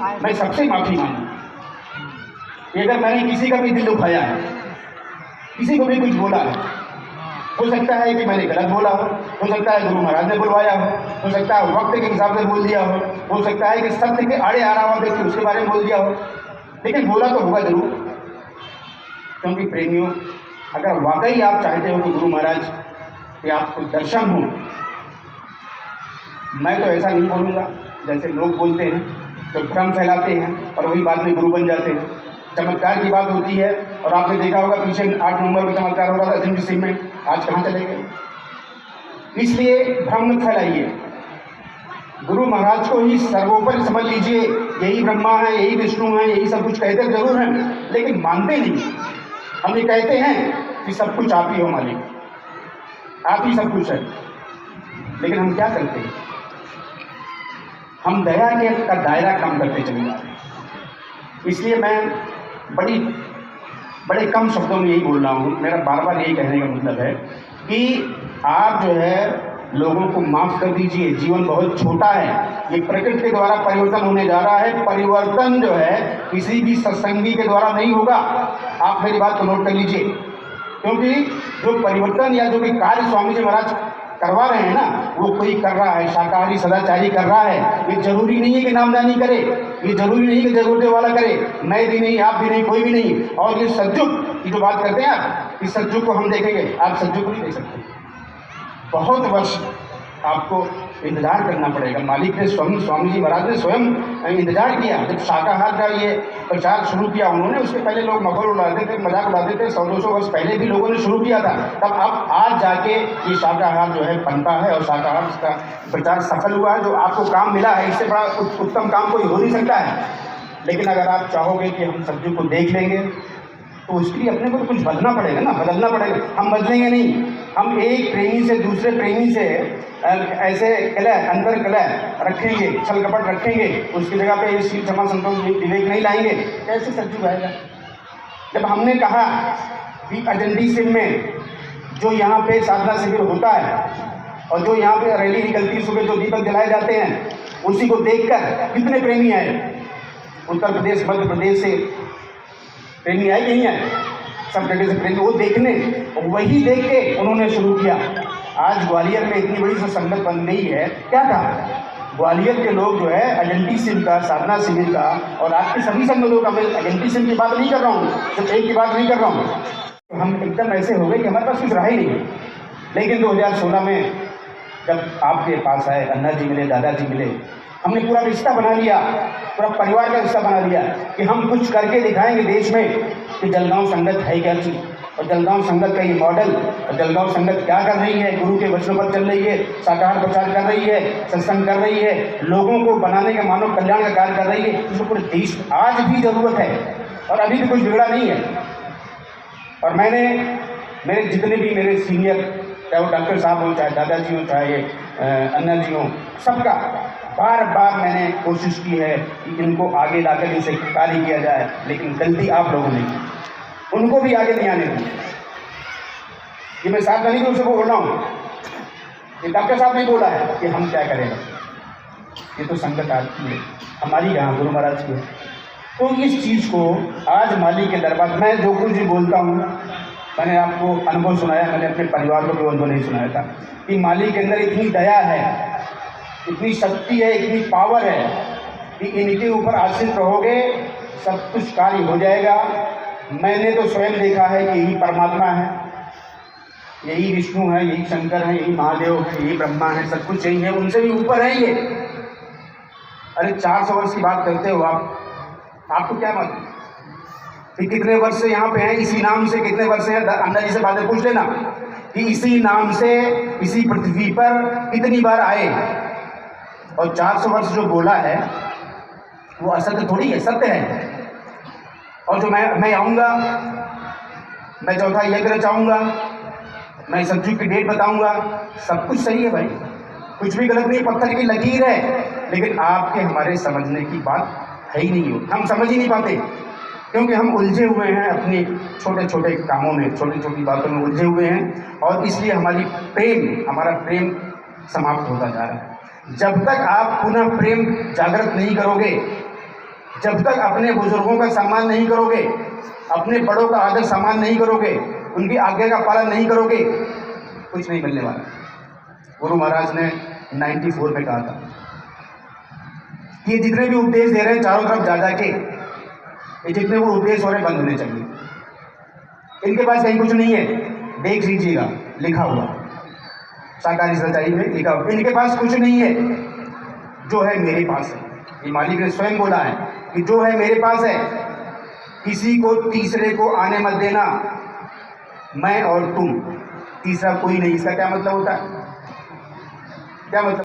मैं सबसे माफ़ी मांगू कि अगर मैंने किसी का भी दिल दुखाया है, किसी को भी कुछ बोला है, हो सकता है कि मैंने गलत बोला हो सकता है गुरु महाराज ने बुलवाया हो सकता है वक्त के हिसाब से बोल दिया हो सकता है कि सत्य के आड़े आ रहा हुआ व्यक्ति उसके बारे में बोल दिया हो, लेकिन बोला तो होगा जरूर। क्योंकि प्रेमियों, अगर वाकई आप चाहते हो कि गुरु महाराज के आपको दर्शन हो, मैं तो ऐसा नहीं बोलूँगा जैसे लोग बोलते हैं तो भ्रम फैलाते हैं और वही बाद में गुरु बन जाते हैं। चमत्कार की बात होती है और आपने देखा होगा पीछे 8 नवंबर में चमत्कार हो रहा था अजमेर सिंह में, आज कहाँ चले गए। इसलिए भ्रम मत फैलाइए, गुरु महाराज को ही सर्वोपरि समझ लीजिए। यही ब्रह्मा है, यही विष्णु है, यही सब कुछ कहते जरूर हैं लेकिन मानते नहीं। हम ये कहते हैं कि सब कुछ आप ही हो मालिक, आप ही सब कुछ है, लेकिन हम क्या करते हैं, हम दया के का दायरा कम करते चले जा रहे हैं। इसलिए मैं बड़े कम शब्दों में यही बोल रहा हूँ। मेरा बार बार यही कहने का मतलब है कि आप जो है लोगों को माफ़ कर दीजिए। जीवन बहुत छोटा है, ये प्रकृति के द्वारा परिवर्तन होने जा रहा है। परिवर्तन जो है किसी भी सत्संगी के द्वारा नहीं होगा। आप मेरी बात को नोट कर लीजिए, क्योंकि जो परिवर्तन या जो भी कार्य स्वामी जी महाराज करवा रहे हैं ना, वो कोई कर रहा है, शाकाहारी सदाचारी कर रहा है। ये जरूरी नहीं है कि नामदानी करे, ये जरूरी नहीं कि जरूरत वाला करे, मैं भी नहीं, आप भी नहीं, कोई भी नहीं। और ये सज्जुग की जो बात करते हैं आप, इस सज्जुग को हम देखेंगे, आप सज्जुग को नहीं देख सकते। बहुत वर्ष आपको इंतजार करना पड़ेगा। मालिक ने स्वयं, स्वामी जी महाराज ने स्वयं इंतजार किया। जब शाकाहार का ये प्रचार शुरू किया उन्होंने, उसके पहले लोग मखौल उड़ाते थे, मजाक उड़ाते थे। 100-200 वर्ष पहले भी लोगों ने शुरू किया था। तब अब आज जाके ये शाकाहार जो है पनपा है और शाकाहार का प्रचार सफल हुआ है। जो आपको काम मिला है, इससे बड़ा उत्तम काम कोई हो नहीं सकता है। लेकिन अगर आप चाहोगे कि हम सब्जी को देख लेंगे तो उसके लिए अपने को तो कुछ बदलना पड़ेगा ना, बदलना पड़ेगा। हम बदलेंगे नहीं। हम एक प्रेमी से दूसरे प्रेमी से ऐसे कलह, अंतर कलह रखेंगे, छल कपट रखेंगे, उसकी जगह पे ये क्षमा संतोष विवेक नहीं लाएंगे, कैसे सज्जू आएगा। जब हमने कहा कि अजंती सिंह में जो यहाँ पे साधना शिविर होता है और जो यहाँ पे रैली निकलती है, सुबह जो दीपक जलाए जाते हैं, उसी को देखकर कितने प्रेमी आए। उत्तर प्रदेश, मध्य प्रदेश से प्रेमी आए नहीं आए, सब जगह से प्रेमी, वो देखने, वही देख के उन्होंने शुरू किया। आज ग्वालियर में इतनी बड़ी संगत बन गई है। क्या था, ग्वालियर के लोग जो है अजंती सिंह का, साधना शिविर का और आपके सभी संगतों का, मैं अजंती सिंह की बात नहीं कर रहा हूँ, सिर्फ एक की बात नहीं कर रहा हूँ। तो हम एकदम ऐसे हो गए कि हमारे पास कुछ रहा ही नहीं। लेकिन 2016 में जब आपके पास आए, अन्ना जी मिले, दादाजी मिले, हमने पूरा रिश्ता बना लिया, पूरा परिवार का रिश्ता बना लिया कि हम कुछ करके दिखाएंगे देश में कि जलगांव संगत है क्या चीज़, और जलगांव संगत का ये मॉडल, और जलगांव संगत क्या कर रही है, गुरु के वचनों पर चल रही है, शाकाहार प्रचार कर रही है, सत्संग कर रही है, लोगों को बनाने का, मानव कल्याण का कार्य कर रही है। इसको पूरे देश में आज भी ज़रूरत है और अभी भी कुछ बिगड़ा नहीं है। और मैंने, मेरे जितने भी मेरे सीनियर, चाहे वो डॉक्टर साहब हों, चाहे दादाजी हों, चाहे अन्ना जी हों, सबका बार बार मैंने कोशिश की है कि इनको आगे लाकर इनसे कार्य किया जाए, लेकिन गलती आप लोगों ने की, उनको भी आगे नहीं आने दी। ये मैं सावधानी रूप से बोल रहा हूँ, ये डॉक्टर साहब ने बोला है कि हम क्या करेंगे, ये तो संगत आपकी है, हमारी यहाँ गुरु महाराज की है। तो इस चीज़ को आज मालिक के दरबार, मैं जो कुछ भी बोलता हूँ, मैंने आपको अनुभव सुनाया, मैंने अपने परिवार को भी अनुभव नहीं सुनाया था कि मालिक के अंदर इतनी दया है, इतनी शक्ति है, इतनी पावर है कि इनके ऊपर आश्रित रहोगे, सब कुछ कार्य हो जाएगा। मैंने तो स्वयं देखा है कि यही परमात्मा है, यही विष्णु है, यही शंकर है, यही महादेव है, यही ब्रह्मा है, सब कुछ यही है, उनसे भी ऊपर है ये। अरे 400 वर्ष की बात करते हो आप, आपको क्या मतलब कि कितने वर्ष से यहाँ पे हैं, इसी नाम से कितने वर्ष हैं। अन्ना जी से बातें पूछ लेना कि इसी नाम से इसी पृथ्वी पर कितनी बार आए, और 400 वर्ष जो बोला है वो असत्य थोड़ी है, सत्य है। और जो मैं आऊँगा, मैं चौथा यज्ञ रचाऊँगा, मैं सब्जी की डेट बताऊँगा, सब कुछ सही है भाई, कुछ भी गलत नहीं, पत्थर की लकीर है। लेकिन आपके हमारे समझने की बात है ही नहीं हो, हम समझ ही नहीं पाते, क्योंकि हम उलझे हुए हैं अपने छोटे छोटे कामों में, छोटी छोटी बातों में उलझे हुए हैं, और इसलिए हमारा प्रेम समाप्त होता जा रहा है। जब तक आप पुनः प्रेम जागृत नहीं करोगे, जब तक अपने बुजुर्गों का सम्मान नहीं करोगे, अपने बड़ों का आदर सम्मान नहीं करोगे, उनकी आज्ञा का पालन नहीं करोगे, कुछ नहीं मिलने वाला। गुरु महाराज ने 94 में कहा था कि ये जितने भी उपदेश दे रहे हैं चारों तरफ जा के, ये जितने वो उपदेश हो रहे बंद होने चाहिए। इनके पास कहीं कुछ नहीं है, देख लीजिएगा लिखा हुआ सरकारी सच्चाई में लिखा हुआ, इनके पास कुछ नहीं है, जो है मेरे पास है। ये मालिक ने स्वयं बोला है कि जो है मेरे पास है, किसी को तीसरे को आने मत देना, मैं और तुम, तीसरा कोई नहीं। इसका क्या मतलब होता है? क्या मतलब?